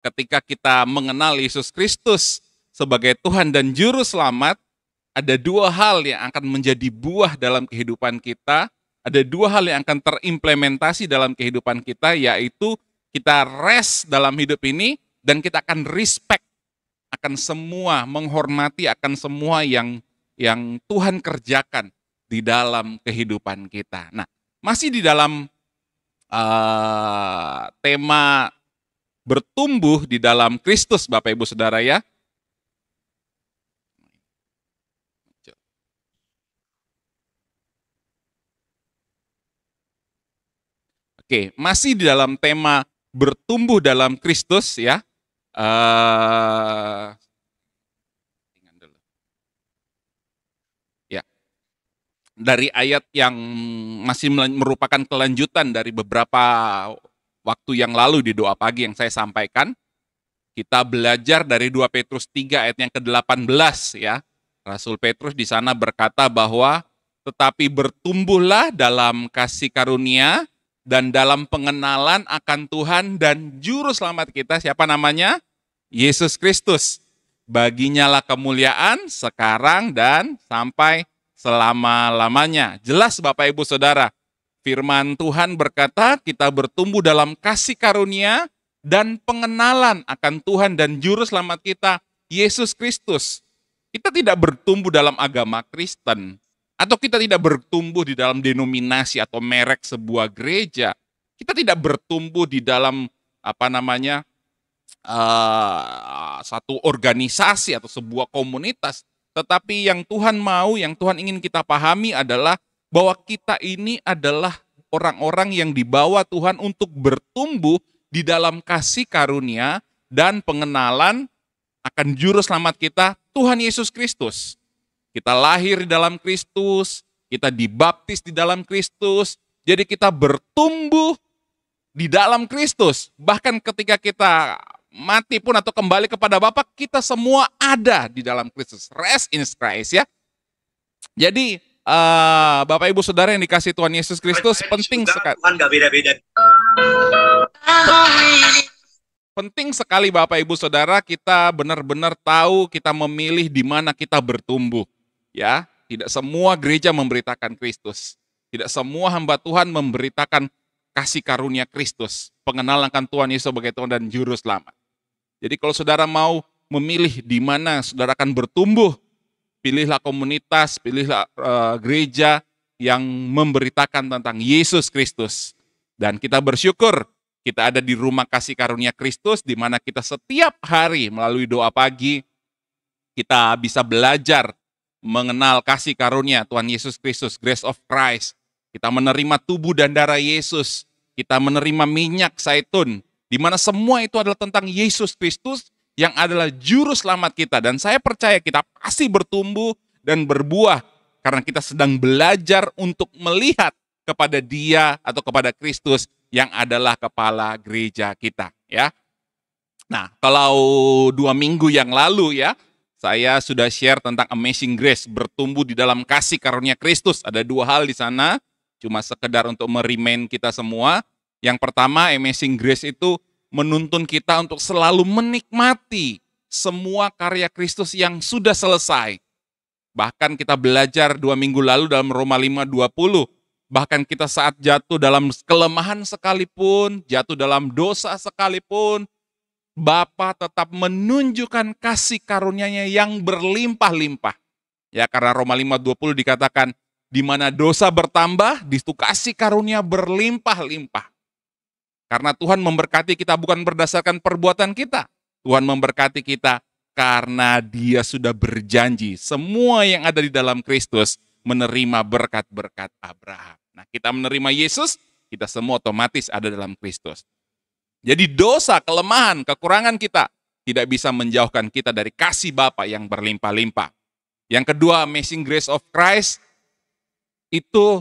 Ketika kita mengenal Yesus Kristus sebagai Tuhan dan Juru Selamat, ada dua hal yang akan menjadi buah dalam kehidupan kita, ada dua hal yang akan terimplementasi dalam kehidupan kita, yaitu kita rest dalam hidup ini, dan kita akan respect akan semua, menghormati akan semua yang Tuhan kerjakan di dalam kehidupan kita. Nah, masih di dalam tema bertumbuh di dalam Kristus, Bapak Ibu Saudara ya. Oke, masih di dalam tema bertumbuh dalam Kristus ya. Ya, dari ayat yang masih merupakan kelanjutan dari beberapa waktu yang lalu di doa pagi yang saya sampaikan, kita belajar dari 2 Petrus 3 ayat yang ke-18 ya. Rasul Petrus di sana berkata bahwa tetapi bertumbuhlah dalam kasih karunia dan dalam pengenalan akan Tuhan dan Juru Selamat kita, siapa namanya? Yesus Kristus. Baginya lah kemuliaan sekarang dan sampai selama-lamanya. Jelas Bapak Ibu Saudara, firman Tuhan berkata kita bertumbuh dalam kasih karunia dan pengenalan akan Tuhan dan Juru Selamat kita, Yesus Kristus. Kita tidak bertumbuh dalam agama Kristen, atau kita tidak bertumbuh di dalam denominasi atau merek sebuah gereja. Kita tidak bertumbuh di dalam satu organisasi atau sebuah komunitas. Tetapi yang Tuhan mau, yang Tuhan ingin kita pahami adalah bahwa kita ini adalah orang-orang yang dibawa Tuhan untuk bertumbuh di dalam kasih karunia dan pengenalan akan Juru Selamat kita, Tuhan Yesus Kristus. Kita lahir di dalam Kristus, kita dibaptis di dalam Kristus, jadi kita bertumbuh di dalam Kristus. Bahkan ketika kita mati pun atau kembali kepada Bapa, kita semua ada di dalam Kristus. Rest in Christ ya. Jadi Bapak Ibu Saudara yang dikasihi Tuhan Yesus Kristus, penting sekali. Tuhan gak beda-beda. Penting sekali Bapak Ibu Saudara kita benar-benar tahu kita memilih di mana kita bertumbuh. Ya, tidak semua gereja memberitakan Kristus. Tidak semua hamba Tuhan memberitakan kasih karunia Kristus, pengenalan akan Tuhan Yesus sebagai Tuhan dan Juru Selamat. Jadi kalau saudara mau memilih di mana saudara akan bertumbuh, pilihlah komunitas, pilihlah gereja yang memberitakan tentang Yesus Kristus. Dan kita bersyukur kita ada di rumah kasih karunia Kristus, di mana kita setiap hari melalui doa pagi, kita bisa belajar mengenal kasih karunia Tuhan Yesus Kristus, grace of Christ. Kita menerima tubuh dan darah Yesus, kita menerima minyak zaitun, di mana semua itu adalah tentang Yesus Kristus yang adalah Juru Selamat kita. Dan saya percaya kita pasti bertumbuh dan berbuah, karena kita sedang belajar untuk melihat kepada Dia atau kepada Kristus yang adalah kepala gereja kita ya. Nah, kalau 2 minggu yang lalu ya, saya sudah share tentang Amazing Grace, bertumbuh di dalam kasih karunia Kristus. Ada 2 hal di sana, cuma sekedar untuk merimain kita semua. Yang pertama, Amazing Grace itu menuntun kita untuk selalu menikmati semua karya Kristus yang sudah selesai. Bahkan kita belajar 2 minggu lalu dalam Roma 5:20, bahkan kita saat jatuh dalam kelemahan sekalipun, jatuh dalam dosa sekalipun, Bapa tetap menunjukkan kasih karunia-Nya yang berlimpah-limpah. Ya, karena Roma 5:20 dikatakan, di mana dosa bertambah, di situ kasih karunia berlimpah-limpah. Karena Tuhan memberkati kita bukan berdasarkan perbuatan kita. Tuhan memberkati kita karena Dia sudah berjanji semua yang ada di dalam Kristus menerima berkat-berkat Abraham. Nah, kita menerima Yesus, kita semua otomatis ada dalam Kristus. Jadi dosa, kelemahan, kekurangan kita tidak bisa menjauhkan kita dari kasih Bapa yang berlimpah-limpah. Yang kedua, Amazing Grace of Christ itu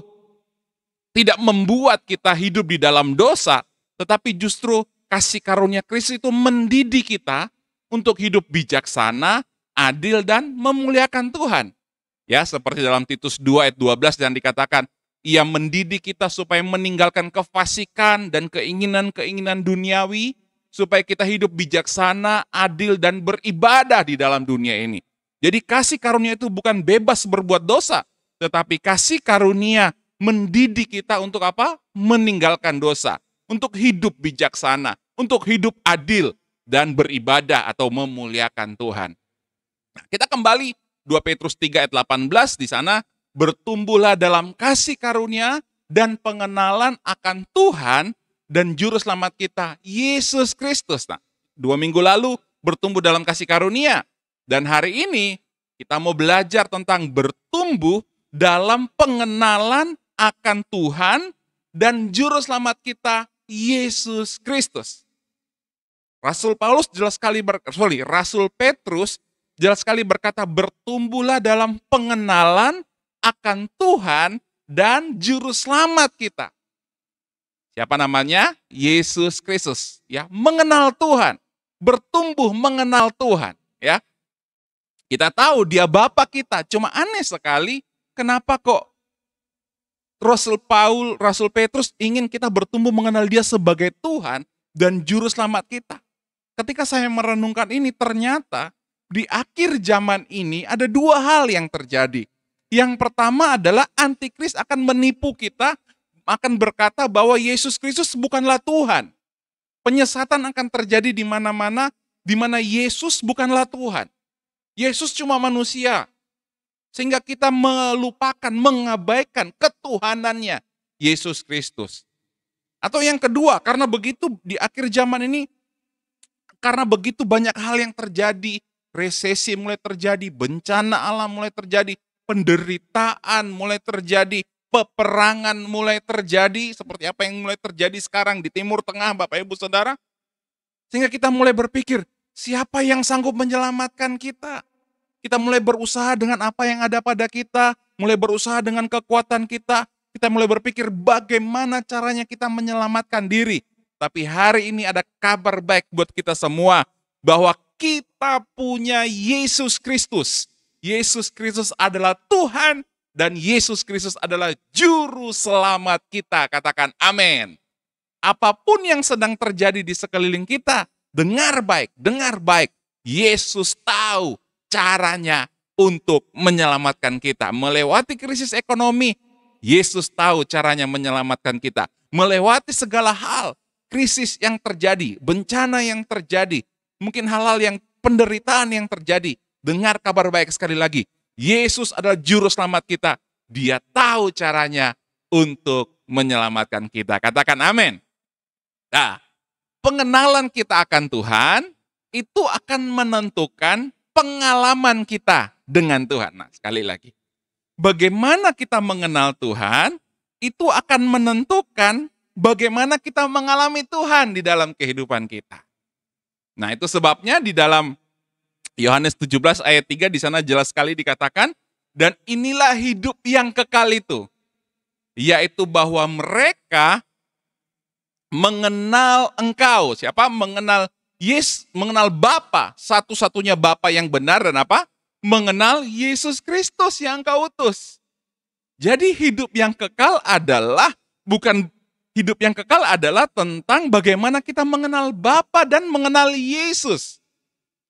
tidak membuat kita hidup di dalam dosa, tetapi justru kasih karunia Kristus itu mendidik kita untuk hidup bijaksana, adil, dan memuliakan Tuhan. Ya, seperti dalam Titus 2 ayat 12 dan dikatakan, Ia mendidik kita supaya meninggalkan kefasikan dan keinginan-keinginan duniawi supaya kita hidup bijaksana, adil, dan beribadah di dalam dunia ini. Jadi kasih karunia itu bukan bebas berbuat dosa, tetapi kasih karunia mendidik kita untuk apa? Meninggalkan dosa, untuk hidup bijaksana, untuk hidup adil, dan beribadah atau memuliakan Tuhan. Nah, kita kembali 2 Petrus 3 ayat 18, di sana bertumbuhlah dalam kasih karunia dan pengenalan akan Tuhan dan juru selamat kita, Yesus Kristus. Nah, 2 minggu lalu bertumbuh dalam kasih karunia. Dan hari ini kita mau belajar tentang bertumbuh dalam pengenalan akan Tuhan dan juru selamat kita, Yesus Kristus. Rasul Petrus jelas sekali berkata, bertumbuhlah dalam pengenalan akan Tuhan dan juru selamat kita. Siapa namanya? Yesus Kristus. Ya, mengenal Tuhan, bertumbuh mengenal Tuhan. Ya, kita tahu dia Bapa kita. Cuma aneh sekali, kenapa kok Rasul Petrus ingin kita bertumbuh mengenal dia sebagai Tuhan dan juru selamat kita. Ketika saya merenungkan ini, ternyata di akhir zaman ini ada dua hal yang terjadi. Yang pertama adalah antikris akan menipu kita, akan berkata bahwa Yesus Kristus bukanlah Tuhan. Penyesatan akan terjadi di mana-mana, di mana Yesus bukanlah Tuhan. Yesus cuma manusia. Sehingga kita melupakan, mengabaikan ketuhanannya Yesus Kristus. Atau yang kedua, karena begitu di akhir zaman ini, karena begitu banyak hal yang terjadi, resesi mulai terjadi, bencana alam mulai terjadi, penderitaan mulai terjadi, peperangan mulai terjadi, seperti apa yang mulai terjadi sekarang di Timur Tengah, Bapak Ibu Saudara. Sehingga kita mulai berpikir, siapa yang sanggup menyelamatkan kita? Kita mulai berusaha dengan apa yang ada pada kita, mulai berusaha dengan kekuatan kita. Kita mulai berpikir bagaimana caranya kita menyelamatkan diri. Tapi hari ini ada kabar baik buat kita semua, bahwa kita punya Yesus Kristus. Yesus Kristus adalah Tuhan, dan Yesus Kristus adalah juru selamat kita. Katakan amin. Apapun yang sedang terjadi di sekeliling kita, dengar baik, dengar baik. Yesus tahu caranya untuk menyelamatkan kita. Melewati krisis ekonomi, Yesus tahu caranya menyelamatkan kita. Melewati segala hal, krisis yang terjadi, bencana yang terjadi, mungkin hal-hal yang penderitaan yang terjadi. Dengar kabar baik sekali lagi. Yesus adalah juru selamat kita. Dia tahu caranya untuk menyelamatkan kita. Katakan amin. Nah, pengenalan kita akan Tuhan itu akan menentukan pengalaman kita dengan Tuhan. Nah, sekali lagi. Bagaimana kita mengenal Tuhan itu akan menentukan bagaimana kita mengalami Tuhan di dalam kehidupan kita. Nah, itu sebabnya di dalam Yohanes 17 ayat 3 di sana jelas sekali dikatakan, dan inilah hidup yang kekal itu, yaitu bahwa mereka mengenal engkau. Siapa? Mengenal mengenal Bapa, satu-satunya Bapa yang benar, dan apa? Mengenal Yesus Kristus yang engkau utus. Jadi hidup yang kekal adalah hidup yang kekal adalah tentang bagaimana kita mengenal Bapa dan mengenal Yesus.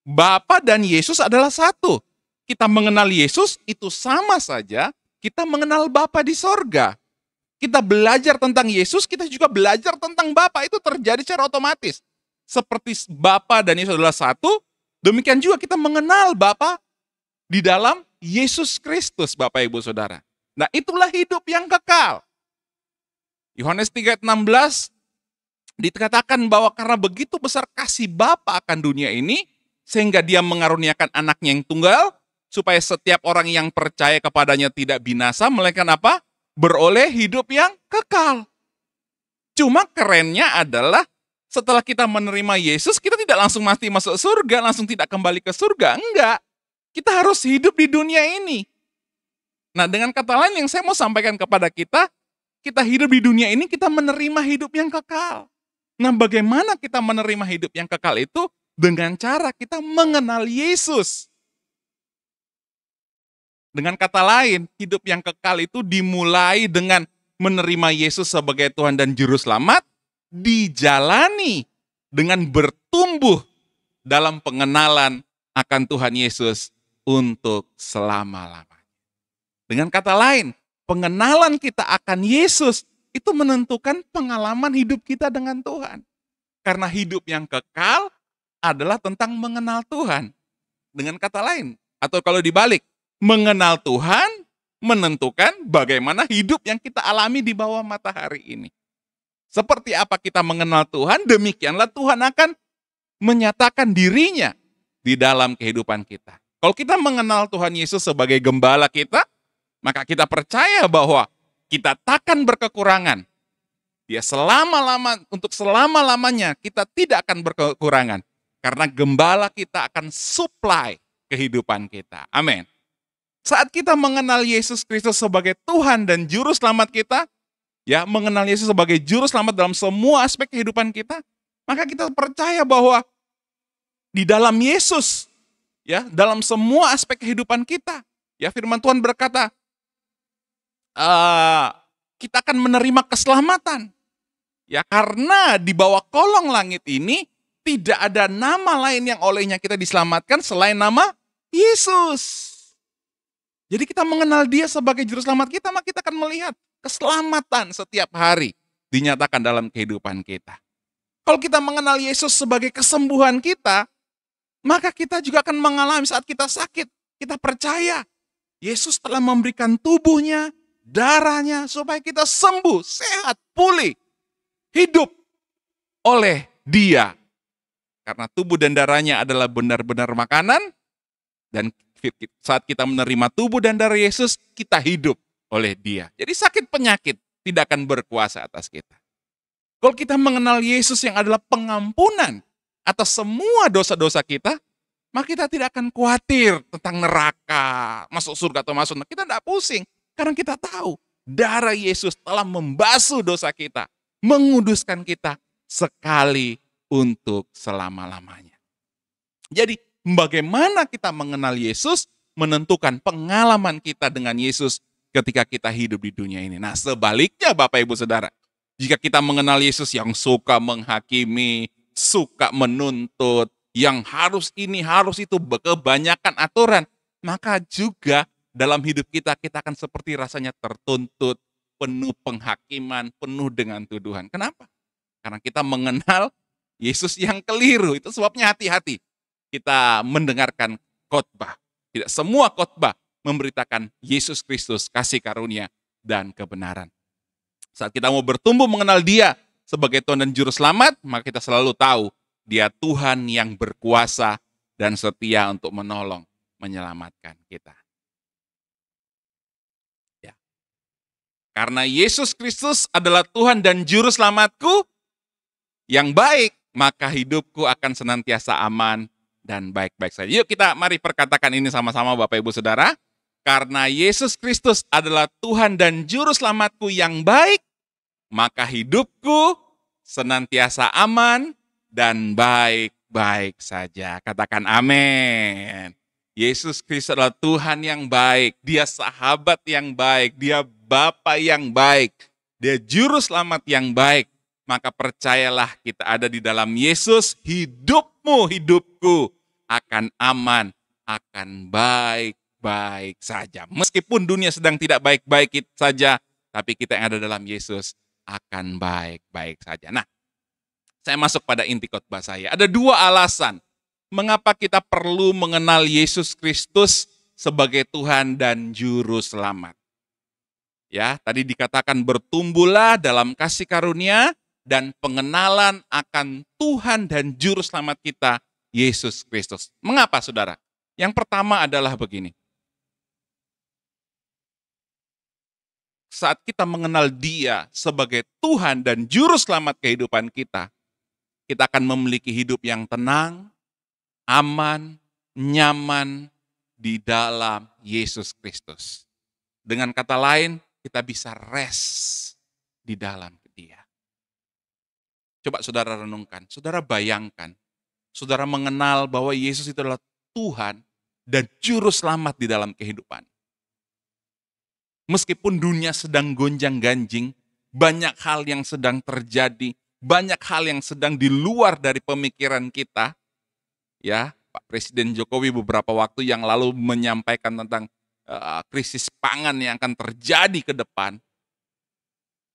Bapa dan Yesus adalah satu. Kita mengenal Yesus itu sama saja kita mengenal Bapa di sorga. Kita belajar tentang Yesus, kita juga belajar tentang Bapa. Itu terjadi secara otomatis. Seperti Bapa dan Yesus adalah satu, demikian juga kita mengenal Bapa di dalam Yesus Kristus, Bapak Ibu Saudara. Nah, itulah hidup yang kekal. Yohanes 3:16 dikatakan bahwa karena begitu besar kasih Bapa akan dunia ini, sehingga dia mengaruniakan anaknya yang tunggal, supaya setiap orang yang percaya kepadanya tidak binasa, melainkan apa? Beroleh hidup yang kekal. Cuma kerennya adalah setelah kita menerima Yesus, kita tidak langsung mati masuk surga, langsung tidak kembali ke surga. Enggak. Kita harus hidup di dunia ini. Nah, dengan kata lain yang saya mau sampaikan kepada kita hidup di dunia ini, kita menerima hidup yang kekal. Nah, bagaimana kita menerima hidup yang kekal itu? Dengan cara kita mengenal Yesus. Dengan kata lain, hidup yang kekal itu dimulai dengan menerima Yesus sebagai Tuhan dan Juru Selamat, dijalani dengan bertumbuh dalam pengenalan akan Tuhan Yesus untuk selama-lamanya. Dengan kata lain, pengenalan kita akan Yesus itu menentukan pengalaman hidup kita dengan Tuhan. Karena hidup yang kekal adalah tentang mengenal Tuhan. Dengan kata lain, atau kalau dibalik, mengenal Tuhan menentukan bagaimana hidup yang kita alami di bawah matahari ini. Seperti apa kita mengenal Tuhan, demikianlah Tuhan akan menyatakan dirinya di dalam kehidupan kita. Kalau kita mengenal Tuhan Yesus sebagai gembala kita, maka kita percaya bahwa kita takkan berkekurangan. Dia untuk selama-lamanya kita tidak akan berkekurangan. Karena gembala kita akan supply kehidupan kita. Amin. Saat kita mengenal Yesus Kristus sebagai Tuhan dan Juru Selamat kita, ya, mengenal Yesus sebagai Juru Selamat dalam semua aspek kehidupan kita, maka kita percaya bahwa di dalam Yesus, ya, dalam semua aspek kehidupan kita, ya, firman Tuhan berkata, kita akan menerima keselamatan. Ya, karena di bawah kolong langit ini tidak ada nama lain yang olehnya kita diselamatkan selain nama Yesus. Jadi kita mengenal Dia sebagai Juru Selamat kita, maka kita akan melihat keselamatan setiap hari dinyatakan dalam kehidupan kita. Kalau kita mengenal Yesus sebagai kesembuhan kita, maka kita juga akan mengalami saat kita sakit. Kita percaya Yesus telah memberikan tubuhnya, darahnya, supaya kita sembuh, sehat, pulih, hidup oleh Dia. Karena tubuh dan darahnya adalah benar-benar makanan, dan saat kita menerima tubuh dan darah Yesus, kita hidup oleh Dia. Jadi sakit penyakit tidak akan berkuasa atas kita. Kalau kita mengenal Yesus yang adalah pengampunan atas semua dosa-dosa kita, maka kita tidak akan khawatir tentang neraka, masuk surga atau masuk neraka. Kita tidak pusing, karena kita tahu darah Yesus telah membasuh dosa kita, menguduskan kita sekali untuk selama-lamanya. Jadi, bagaimana kita mengenal Yesus menentukan pengalaman kita dengan Yesus ketika kita hidup di dunia ini. Nah, sebaliknya Bapak Ibu Saudara, jika kita mengenal Yesus yang suka menghakimi, suka menuntut, yang harus ini, harus itu, kebanyakan aturan, maka juga dalam hidup kita akan seperti rasanya tertuntut, penuh penghakiman, penuh dengan tuduhan. Kenapa? Karena kita mengenal Yesus yang keliru. Itu sebabnya hati-hati kita mendengarkan khotbah. Tidak semua khotbah memberitakan Yesus Kristus, kasih karunia dan kebenaran. Saat kita mau bertumbuh mengenal Dia sebagai Tuhan dan Juru Selamat, maka kita selalu tahu Dia Tuhan yang berkuasa dan setia untuk menolong, menyelamatkan kita. Ya. Karena Yesus Kristus adalah Tuhan dan Juru Selamatku yang baik, maka hidupku akan senantiasa aman dan baik-baik saja. Yuk kita mari perkatakan ini sama-sama Bapak Ibu Saudara. Karena Yesus Kristus adalah Tuhan dan Juru Selamatku yang baik, maka hidupku senantiasa aman dan baik-baik saja. Katakan amin. Yesus Kristus adalah Tuhan yang baik, Dia sahabat yang baik, Dia Bapa yang baik, Dia Juru Selamat yang baik. Maka percayalah kita ada di dalam Yesus, hidupmu, hidupku akan aman, akan baik-baik saja. Meskipun dunia sedang tidak baik-baik saja, tapi kita yang ada dalam Yesus akan baik-baik saja. Nah, saya masuk pada inti khotbah saya. Ada dua alasan mengapa kita perlu mengenal Yesus Kristus sebagai Tuhan dan Juru Selamat. Ya, tadi dikatakan bertumbuhlah dalam kasih karunia dan pengenalan akan Tuhan dan Juru Selamat kita, Yesus Kristus. Mengapa, saudara? Yang pertama adalah begini. Saat kita mengenal Dia sebagai Tuhan dan Juru Selamat kehidupan kita akan memiliki hidup yang tenang, aman, nyaman di dalam Yesus Kristus. Dengan kata lain, kita bisa rest di dalam Dia. Coba saudara renungkan, saudara bayangkan, saudara mengenal bahwa Yesus itu adalah Tuhan dan Juru Selamat di dalam kehidupan. Meskipun dunia sedang gonjang-ganjing, banyak hal yang sedang terjadi, banyak hal yang sedang di luar dari pemikiran kita, ya. Pak Presiden Jokowi beberapa waktu yang lalu menyampaikan tentang krisis pangan yang akan terjadi ke depan.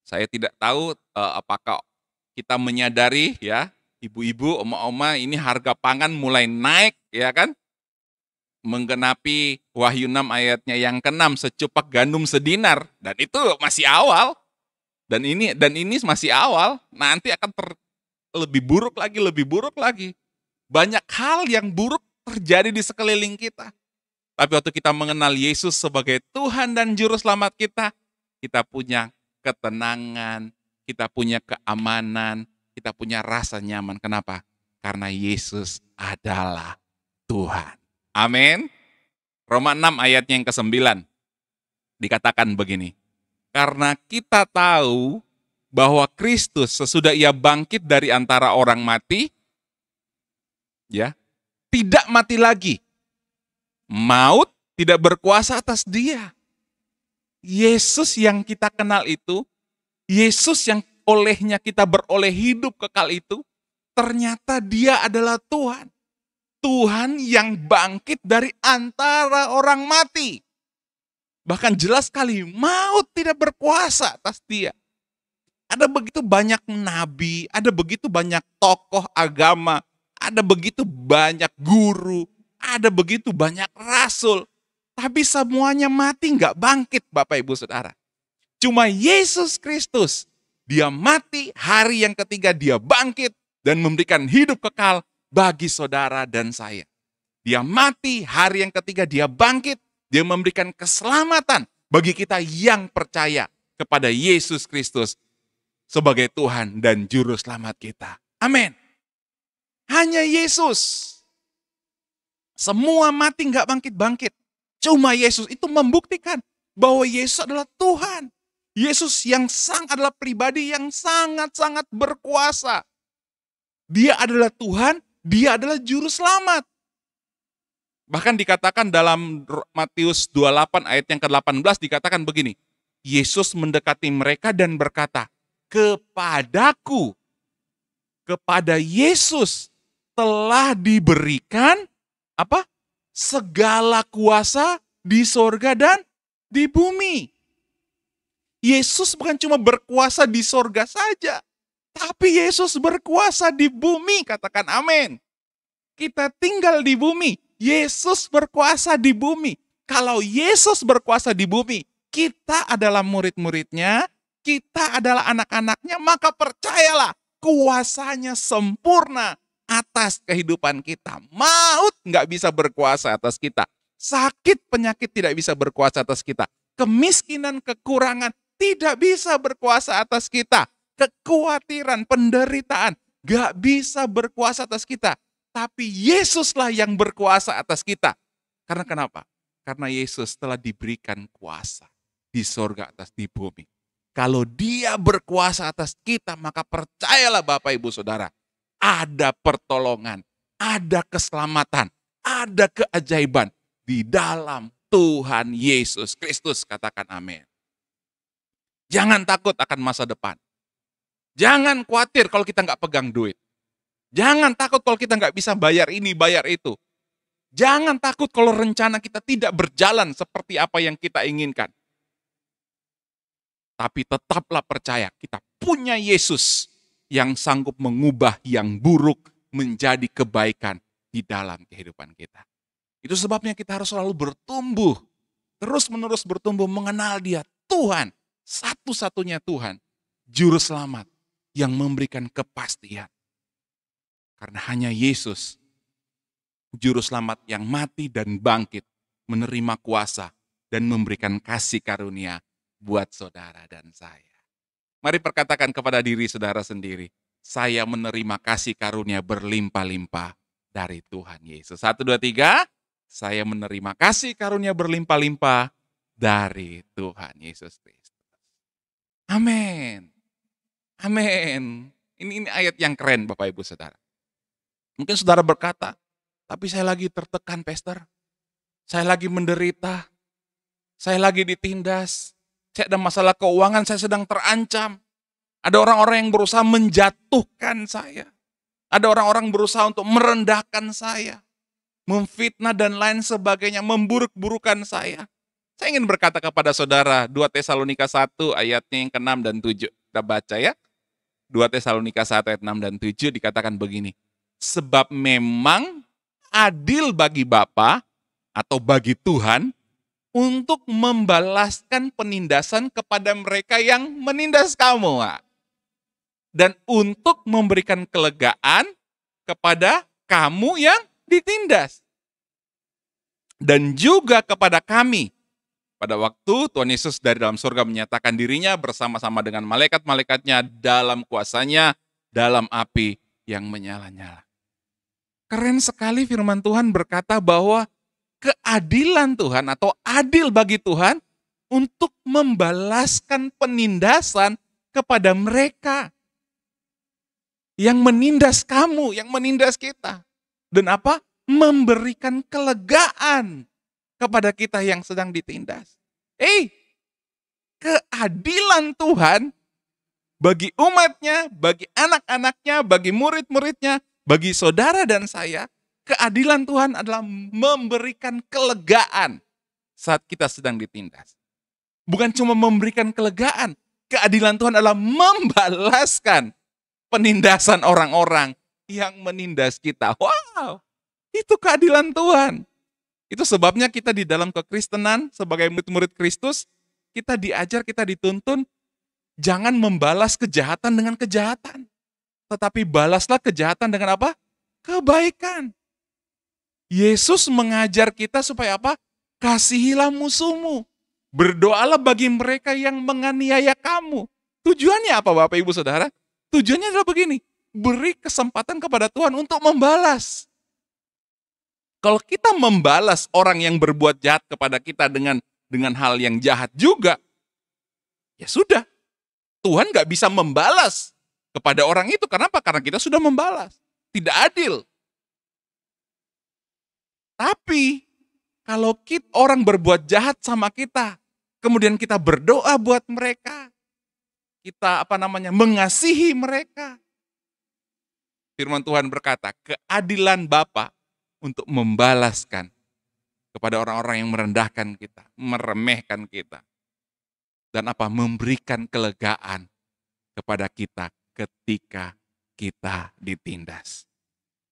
Saya tidak tahu apakah kita menyadari, ya, ibu-ibu, oma-oma, ini harga pangan mulai naik, ya kan? Menggenapi Wahyu 6 ayatnya yang ke-6, secupak gandum sedinar, dan itu masih awal. Dan ini masih awal, nanti akan lebih buruk lagi, lebih buruk lagi. Banyak hal yang buruk terjadi di sekeliling kita. Tapi waktu kita mengenal Yesus sebagai Tuhan dan Juru Selamat kita punya ketenangan, kita punya keamanan, kita punya rasa nyaman. Kenapa? Karena Yesus adalah Tuhan. Amin. Roma 6 ayatnya yang ke-9 dikatakan begini. Karena kita tahu bahwa Kristus sesudah ia bangkit dari antara orang mati, ya, tidak mati lagi. Maut tidak berkuasa atas dia. Yesus yang kita kenal itu, Yesus yang olehnya kita beroleh hidup kekal itu, ternyata dia adalah Tuhan. Tuhan yang bangkit dari antara orang mati. Bahkan jelas sekali, maut tidak berkuasa atas dia. Ada begitu banyak nabi, ada begitu banyak tokoh agama, ada begitu banyak guru, ada begitu banyak rasul. Tapi semuanya mati nggak bangkit, Bapak Ibu Saudara. Cuma Yesus Kristus, dia mati, hari yang ketiga dia bangkit dan memberikan hidup kekal bagi saudara dan saya. Dia mati, hari yang ketiga dia bangkit, dia memberikan keselamatan bagi kita yang percaya kepada Yesus Kristus sebagai Tuhan dan Juru Selamat kita. Amin. Hanya Yesus. Semua mati nggak bangkit-bangkit. Cuma Yesus itu membuktikan bahwa Yesus adalah Tuhan. Yesus yang adalah pribadi yang sangat-sangat berkuasa. Dia adalah Tuhan, dia adalah Juru Selamat. Bahkan dikatakan dalam Matius 28 ayat yang ke-18 dikatakan begini. Yesus mendekati mereka dan berkata, kepadaku, kepada Yesus telah diberikan apa? Segala kuasa di sorga dan di bumi. Yesus bukan cuma berkuasa di sorga saja, tapi Yesus berkuasa di bumi, katakan amin. Kita tinggal di bumi, Yesus berkuasa di bumi. Kalau Yesus berkuasa di bumi, kita adalah murid-muridnya, kita adalah anak-anaknya, maka percayalah kuasanya sempurna atas kehidupan kita. Maut nggak bisa berkuasa atas kita. Sakit penyakit tidak bisa berkuasa atas kita. Kemiskinan, kekurangan tidak bisa berkuasa atas kita. Kekhawatiran, penderitaan nggak bisa berkuasa atas kita. Tapi Yesuslah yang berkuasa atas kita. Karena kenapa? Karena Yesus telah diberikan kuasa di sorga atas di bumi. Kalau dia berkuasa atas kita, maka percayalah Bapak Ibu Saudara, ada pertolongan, ada keselamatan, ada keajaiban di dalam Tuhan Yesus Kristus. Katakan amin. Jangan takut akan masa depan. Jangan khawatir kalau kita nggak pegang duit. Jangan takut kalau kita nggak bisa bayar ini, bayar itu. Jangan takut kalau rencana kita tidak berjalan seperti apa yang kita inginkan. Tapi tetaplah percaya, kita punya Yesus yang sanggup mengubah yang buruk menjadi kebaikan di dalam kehidupan kita. Itu sebabnya kita harus selalu bertumbuh, terus-menerus bertumbuh mengenal Dia, Tuhan, satu-satunya Tuhan, Juru Selamat yang memberikan kepastian. Karena hanya Yesus, Juru Selamat yang mati dan bangkit, menerima kuasa dan memberikan kasih karunia buat saudara dan saya. Mari perkatakan kepada diri saudara sendiri, saya menerima kasih karunia berlimpah-limpah dari Tuhan Yesus. 1, 2, 3, saya menerima kasih karunia berlimpah-limpah dari Tuhan Yesus Kristus. Amin. Amin. Ini ayat yang keren Bapak Ibu Saudara. Mungkin saudara berkata, tapi saya lagi tertekan, Pastor. Saya lagi menderita. Saya lagi ditindas. Saya ada masalah keuangan, saya sedang terancam. Ada orang-orang yang berusaha menjatuhkan saya. Ada orang-orang berusaha untuk merendahkan saya. Memfitnah dan lain sebagainya, memburuk-burukan saya. Saya ingin berkata kepada saudara, 2 Tesalonika 1 ayatnya yang ke-6 dan 7. Kita baca ya. 2 Tesalonika 1 ayat 6 dan 7 dikatakan begini. Sebab memang adil bagi Bapa atau bagi Tuhan untuk membalaskan penindasan kepada mereka yang menindas kamu. Dan untuk memberikan kelegaan kepada kamu yang ditindas. Dan juga kepada kami. Pada waktu Tuhan Yesus dari dalam surga menyatakan dirinya bersama-sama dengan malaikat-malaikatnya dalam kuasanya, dalam api yang menyala-nyala. Keren sekali firman Tuhan berkata bahwa keadilan Tuhan atau adil bagi Tuhan untuk membalaskan penindasan kepada mereka yang menindas kamu, yang menindas kita. Dan apa? Memberikan kelegaan kepada kita yang sedang ditindas. Keadilan Tuhan bagi umatnya, bagi anak-anaknya, bagi murid-muridnya, bagi saudara dan saya, keadilan Tuhan adalah memberikan kelegaan saat kita sedang ditindas. Bukan cuma memberikan kelegaan, keadilan Tuhan adalah membalaskan penindasan orang-orang yang menindas kita. Wow, itu keadilan Tuhan. Itu sebabnya kita di dalam kekristenan sebagai murid-murid Kristus, kita diajar, kita dituntun, jangan membalas kejahatan dengan kejahatan. Tetapi balaslah kejahatan dengan apa? Kebaikan. Yesus mengajar kita supaya apa? Kasihilah musuhmu. Berdoalah bagi mereka yang menganiaya kamu. Tujuannya apa Bapak Ibu Saudara? Tujuannya adalah begini, beri kesempatan kepada Tuhan untuk membalas. Kalau kita membalas orang yang berbuat jahat kepada kita dengan hal yang jahat juga, ya sudah. Tuhan gak bisa membalas kepada orang itu. Kenapa? Karena kita sudah membalas. Tidak adil. Tapi, kalau orang berbuat jahat sama kita, kemudian kita berdoa buat mereka, kita mengasihi mereka. Firman Tuhan berkata, keadilan Bapa untuk membalaskan kepada orang-orang yang merendahkan kita, meremehkan kita. Dan memberikan kelegaan kepada kita ketika kita ditindas.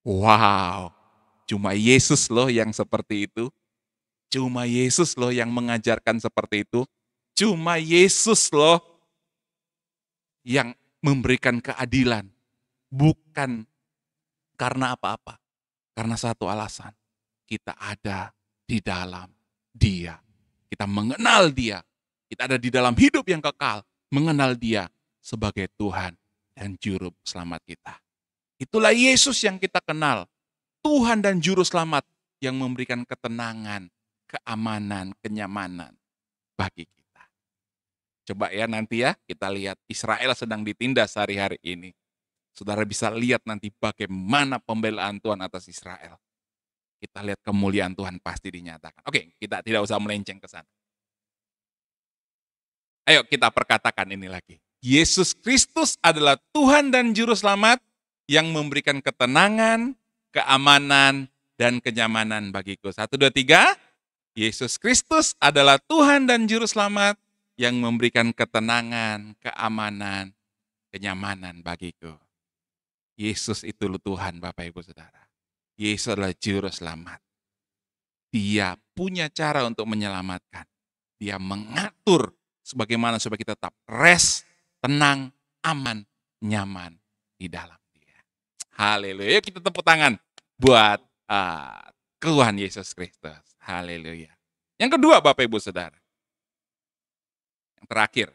Wow, cuma Yesus loh yang seperti itu. Cuma Yesus loh yang mengajarkan seperti itu. Cuma Yesus loh yang memberikan keadilan, bukan karena apa-apa. Karena satu alasan, kita ada di dalam Dia. Kita mengenal Dia. Kita ada di dalam hidup yang kekal, mengenal Dia sebagai Tuhan dan Juru Selamat kita. Itulah Yesus yang kita kenal, Tuhan dan Juru Selamat yang memberikan ketenangan, keamanan, kenyamanan bagi kita. Coba ya nanti ya, kita lihat Israel sedang ditindas hari-hari ini. Saudara bisa lihat nanti bagaimana pembelaan Tuhan atas Israel. Kita lihat kemuliaan Tuhan pasti dinyatakan. Oke, kita tidak usah melenceng ke sana. Ayo kita perkatakan ini lagi. Yesus Kristus adalah Tuhan dan Juru Selamat yang memberikan ketenangan, keamanan, dan kenyamanan bagiku. 1, 2, 3. Yesus Kristus adalah Tuhan dan Juru Selamat yang memberikan ketenangan, keamanan, kenyamanan bagiku. Yesus itu Tuhan, Bapak Ibu Saudara. Yesus adalah Juru Selamat. Dia punya cara untuk menyelamatkan. Dia mengatur sebagaimana supaya kita tetap rest, tenang, aman, nyaman di dalam Dia. Haleluya. Yuk kita tepuk tangan buat Tuhan Yesus Kristus. Haleluya. Yang kedua, Bapak Ibu Saudara. Yang terakhir.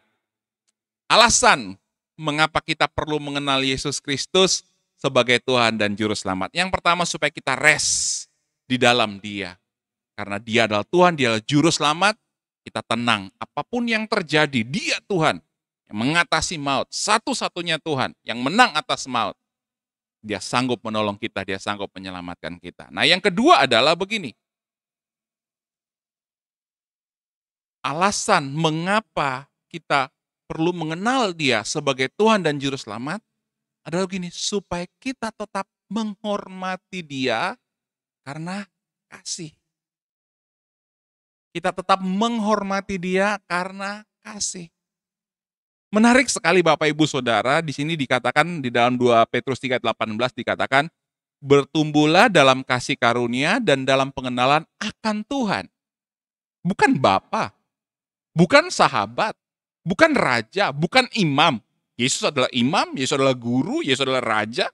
Alasan mengapa kita perlu mengenal Yesus Kristus sebagai Tuhan dan Juru Selamat. Yang pertama, supaya kita rest di dalam Dia. Karena Dia adalah Tuhan, Dia adalah Juru Selamat, kita tenang. Apapun yang terjadi, Dia Tuhan yang mengatasi maut. Satu-satunya Tuhan yang menang atas maut. Dia sanggup menolong kita, Dia sanggup menyelamatkan kita. Nah, yang kedua adalah begini. Alasan mengapa kita perlu mengenal Dia sebagai Tuhan dan Juru Selamat adalah begini, supaya kita tetap menghormati Dia karena kasih. Kita tetap menghormati Dia karena kasih. Menarik sekali Bapak Ibu Saudara, di sini dikatakan di dalam 2 Petrus 3:18 dikatakan, bertumbuhlah dalam kasih karunia dan dalam pengenalan akan Tuhan. Bukan Bapa, bukan sahabat, bukan raja, bukan imam. Yesus adalah imam, Yesus adalah guru, Yesus adalah raja.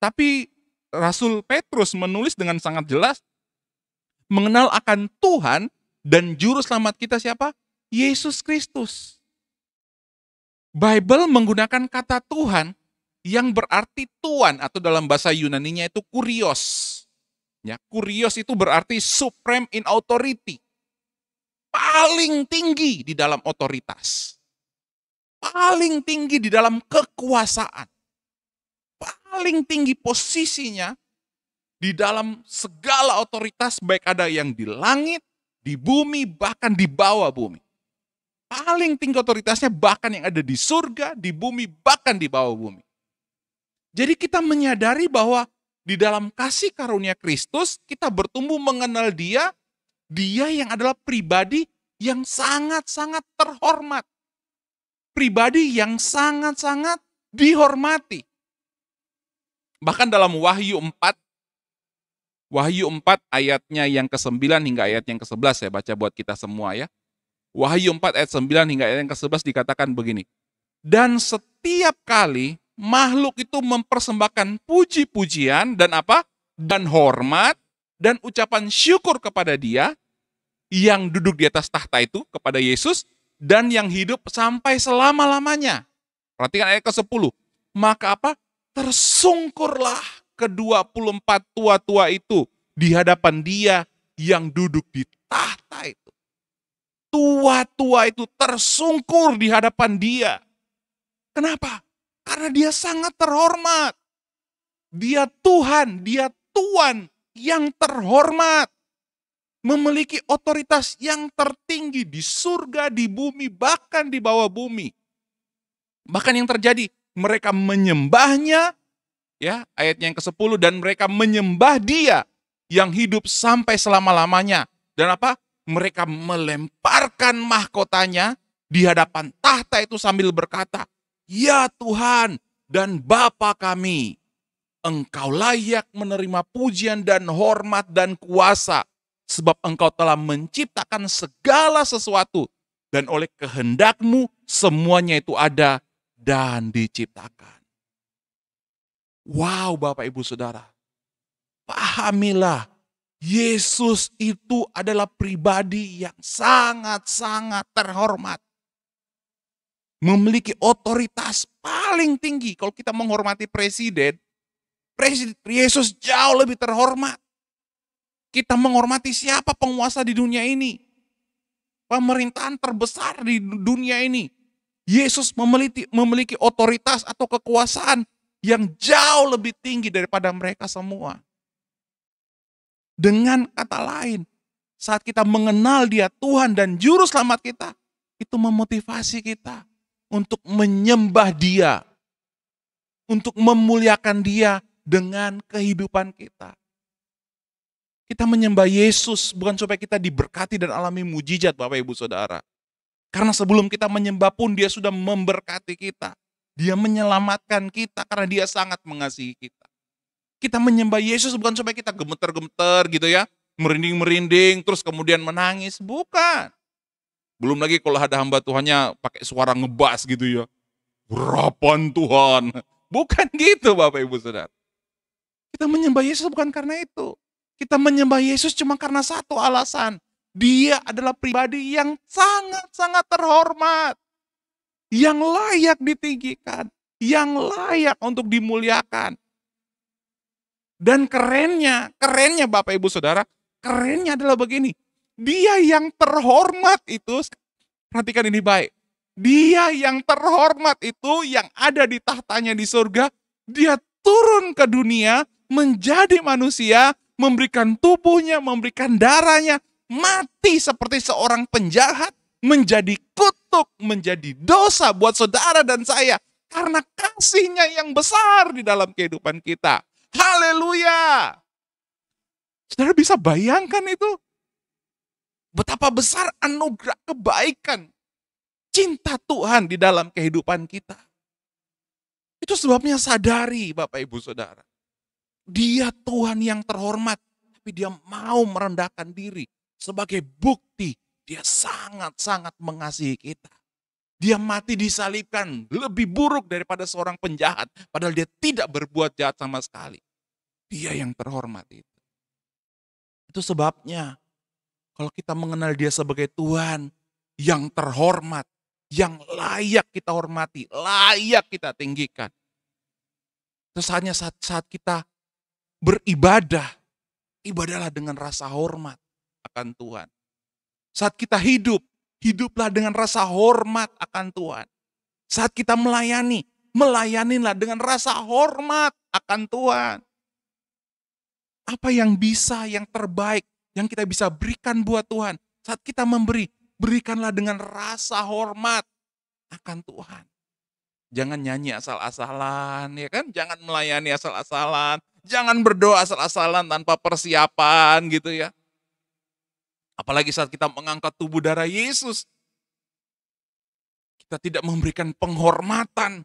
Tapi Rasul Petrus menulis dengan sangat jelas, mengenal akan Tuhan dan Juru Selamat kita siapa? Yesus Kristus. Bible menggunakan kata Tuhan yang berarti tuan atau dalam bahasa Yunaninya itu kurios. Ya, kurios itu berarti supreme in authority. Paling tinggi di dalam otoritas. Paling tinggi di dalam kekuasaan. Paling tinggi posisinya di dalam segala otoritas, baik ada yang di langit, di bumi, bahkan di bawah bumi. Paling tinggi otoritasnya bahkan yang ada di surga, di bumi, bahkan di bawah bumi. Jadi kita menyadari bahwa di dalam kasih karunia Kristus, kita bertumbuh mengenal Dia, Dia yang adalah pribadi yang sangat-sangat terhormat. Pribadi yang sangat-sangat dihormati. Bahkan dalam Wahyu 4 ayatnya yang ke-9 hingga ayat yang ke-11, saya baca buat kita semua ya. Wahyu 4 ayat 9 hingga ayat yang ke-11 dikatakan begini. Dan setiap kali makhluk itu mempersembahkan puji-pujian dan apa? Dan hormat dan ucapan syukur kepada Dia yang duduk di atas tahta itu, kepada Yesus, dan yang hidup sampai selama-lamanya. Perhatikan ayat ke-10. Maka apa? Tersungkurlah ke-24 tua-tua itu di hadapan Dia yang duduk di tahta itu. Tua-tua itu tersungkur di hadapan Dia. Kenapa? Karena Dia sangat terhormat. Dia Tuhan, Dia Tuan yang terhormat. Memiliki otoritas yang tertinggi di surga, di bumi, bahkan di bawah bumi. Bahkan yang terjadi, mereka menyembahnya, ya, ayatnya yang ke-10, dan mereka menyembah Dia yang hidup sampai selama-lamanya. Dan apa? Mereka melemparkan mahkotanya di hadapan tahta itu sambil berkata, ya Tuhan dan Bapa kami, Engkau layak menerima pujian dan hormat dan kuasa, sebab Engkau telah menciptakan segala sesuatu, dan oleh kehendak-Mu semuanya itu ada dan diciptakan. Wow, Bapak Ibu Saudara, pahamilah, Yesus itu adalah pribadi yang sangat-sangat terhormat. Memiliki otoritas paling tinggi. Kalau kita menghormati presiden Yesus jauh lebih terhormat. Kita menghormati siapa penguasa di dunia ini? Pemerintahan terbesar di dunia ini. Yesus memiliki otoritas atau kekuasaan yang jauh lebih tinggi daripada mereka semua. Dengan kata lain, saat kita mengenal Dia Tuhan dan Juru Selamat kita, itu memotivasi kita untuk menyembah Dia, untuk memuliakan Dia dengan kehidupan kita. Kita menyembah Yesus bukan supaya kita diberkati dan alami mujizat, Bapak Ibu Saudara. Karena sebelum kita menyembah pun Dia sudah memberkati kita. Dia menyelamatkan kita karena Dia sangat mengasihi kita. Kita menyembah Yesus bukan supaya kita gemeter-gemeter gitu ya, merinding-merinding, terus kemudian menangis. Bukan. Belum lagi kalau ada hamba Tuhannya pakai suara ngebas gitu ya. Harapan Tuhan. Bukan gitu Bapak Ibu Saudara. Kita menyembah Yesus bukan karena itu. Kita menyembah Yesus cuma karena satu alasan. Dia adalah pribadi yang sangat-sangat terhormat. Yang layak ditinggikan. Yang layak untuk dimuliakan. Dan kerennya Bapak Ibu Saudara, kerennya adalah begini. Dia yang terhormat itu, perhatikan ini baik. Dia yang terhormat itu, yang ada di tahtanya di surga, Dia turun ke dunia, menjadi manusia, memberikan tubuhnya, memberikan darahnya, mati seperti seorang penjahat, menjadi kutuk, menjadi dosa buat saudara dan saya. Karena kasih-Nya yang besar di dalam kehidupan kita. Haleluya! Saudara bisa bayangkan itu? Betapa besar anugerah kebaikan, cinta Tuhan di dalam kehidupan kita. Itu sebabnya sadari Bapak Ibu Saudara. Dia Tuhan yang terhormat, tapi dia mau merendahkan diri sebagai bukti dia sangat-sangat mengasihi kita. Dia mati disalibkan lebih buruk daripada seorang penjahat, padahal dia tidak berbuat jahat sama sekali. Dia yang terhormat itu. Itu sebabnya kalau kita mengenal dia sebagai Tuhan yang terhormat, yang layak kita hormati, layak kita tinggikan. Terus hanya saat kita beribadah, ibadahlah dengan rasa hormat akan Tuhan. Saat kita hidup, hiduplah dengan rasa hormat akan Tuhan. Saat kita melayani, melayanilah dengan rasa hormat akan Tuhan. Apa yang terbaik, yang kita bisa berikan buat Tuhan. Saat kita memberi, berikanlah dengan rasa hormat akan Tuhan. Jangan nyanyi asal-asalan, ya kan? Jangan melayani asal-asalan. Jangan berdoa asal-asalan tanpa persiapan gitu ya. Apalagi saat kita mengangkat tubuh darah Yesus. Kita tidak memberikan penghormatan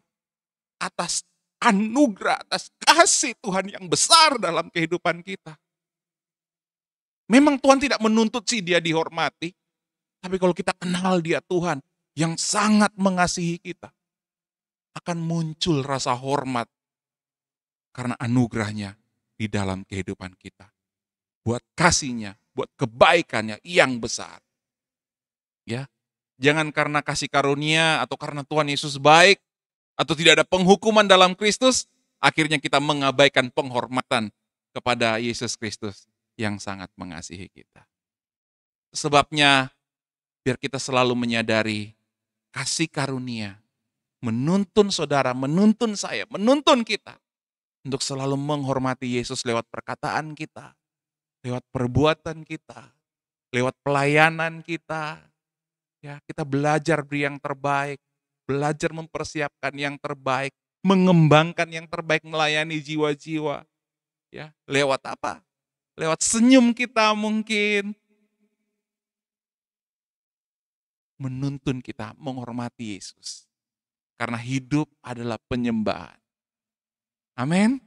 atas anugerah, atas kasih Tuhan yang besar dalam kehidupan kita. Memang Tuhan tidak menuntut sih dia dihormati. Tapi kalau kita kenal dia Tuhan yang sangat mengasihi kita, akan muncul rasa hormat karena anugerahnya di dalam kehidupan kita. Buat kasihnya, buat kebaikannya yang besar. Ya, jangan karena kasih karunia atau karena Tuhan Yesus baik atau tidak ada penghukuman dalam Kristus, akhirnya kita mengabaikan penghormatan kepada Yesus Kristus yang sangat mengasihi kita. Sebabnya, biar kita selalu menyadari kasih karunia menuntun saudara, menuntun saya, menuntun kita untuk selalu menghormati Yesus lewat perkataan kita, lewat perbuatan kita, lewat pelayanan kita. Ya, kita belajar beri yang terbaik, belajar mempersiapkan yang terbaik, mengembangkan yang terbaik, melayani jiwa-jiwa. Ya, lewat apa? Lewat senyum kita mungkin. Menuntun kita menghormati Yesus. Karena hidup adalah penyembahan. Amin.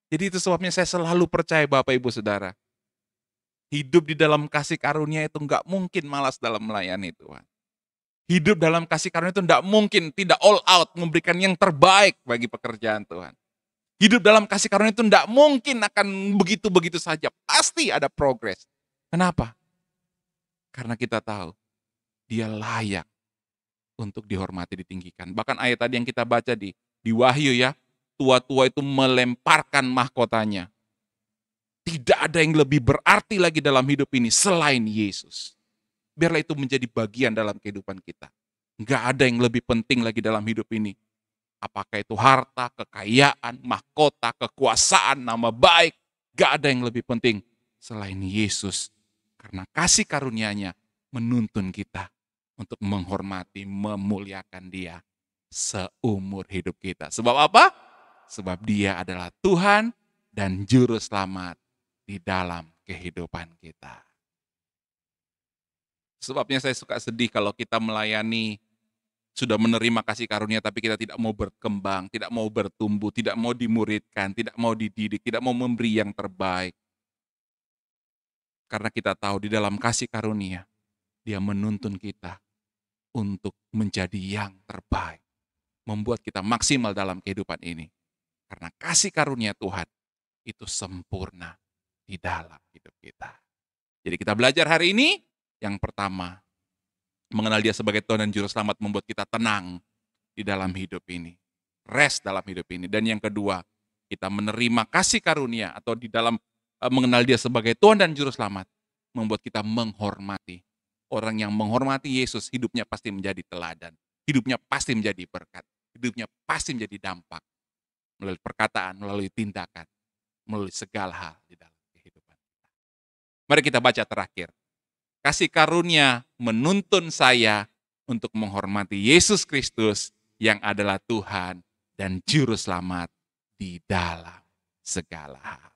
Jadi itu sebabnya saya selalu percaya Bapak Ibu Saudara. Hidup di dalam kasih karunia itu enggak mungkin malas dalam melayani Tuhan. Hidup dalam kasih karunia itu enggak mungkin tidak all out memberikan yang terbaik bagi pekerjaan Tuhan. Hidup dalam kasih karunia itu enggak mungkin akan begitu-begitu saja. Pasti ada progres. Kenapa? Karena kita tahu dia layak untuk dihormati, ditinggikan. Bahkan ayat tadi yang kita baca di Wahyu ya, tua-tua itu melemparkan mahkotanya. Tidak ada yang lebih berarti lagi dalam hidup ini selain Yesus. Biarlah itu menjadi bagian dalam kehidupan kita. Enggak ada yang lebih penting lagi dalam hidup ini. Apakah itu harta, kekayaan, mahkota, kekuasaan, nama baik. Enggak ada yang lebih penting selain Yesus. Karena kasih karunia-Nya menuntun kita untuk menghormati, memuliakan dia seumur hidup kita. Sebab apa? Sebab dia adalah Tuhan dan Juru Selamat di dalam kehidupan kita. Sebabnya saya suka sedih kalau kita melayani, sudah menerima kasih karunia tapi kita tidak mau berkembang, tidak mau bertumbuh, tidak mau dimuridkan, tidak mau dididik, tidak mau memberi yang terbaik. Karena kita tahu di dalam kasih karunia, dia menuntun kita untuk menjadi yang terbaik. Membuat kita maksimal dalam kehidupan ini. Karena kasih karunia Tuhan itu sempurna di dalam hidup kita. Jadi kita belajar hari ini, yang pertama, mengenal dia sebagai Tuhan dan Juru Selamat membuat kita tenang di dalam hidup ini. Rest dalam hidup ini. Dan yang kedua, kita menerima kasih karunia atau di dalam mengenal dia sebagai Tuhan dan Juru Selamat membuat kita menghormati. Orang yang menghormati Yesus, hidupnya pasti menjadi teladan. Hidupnya pasti menjadi berkat. Hidupnya pasti menjadi dampak. Melalui perkataan, melalui tindakan, melalui segala hal di dalam kehidupan kita. Mari kita baca terakhir. Kasih karunia menuntun saya untuk menghormati Yesus Kristus yang adalah Tuhan dan Juru Selamat di dalam segala hal.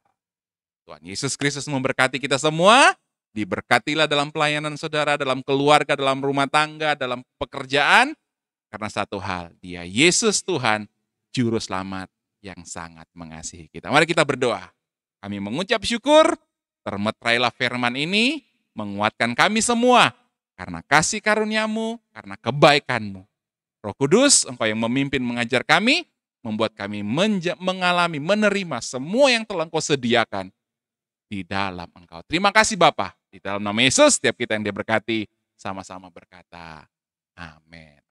Tuhan Yesus Kristus memberkati kita semua. Diberkatilah dalam pelayanan saudara, dalam keluarga, dalam rumah tangga, dalam pekerjaan. Karena satu hal, Dia Yesus Tuhan, Juru Selamat yang sangat mengasihi kita. Mari kita berdoa. Kami mengucap syukur, termeterailah firman ini, menguatkan kami semua. Karena kasih karuniamu, karena kebaikanmu. Roh Kudus, Engkau yang memimpin mengajar kami, membuat kami mengalami, menerima semua yang telah Engkau sediakan di dalam Engkau. Terima kasih Bapa. Di dalam nama Yesus, setiap kita yang diberkati, sama-sama berkata, amin.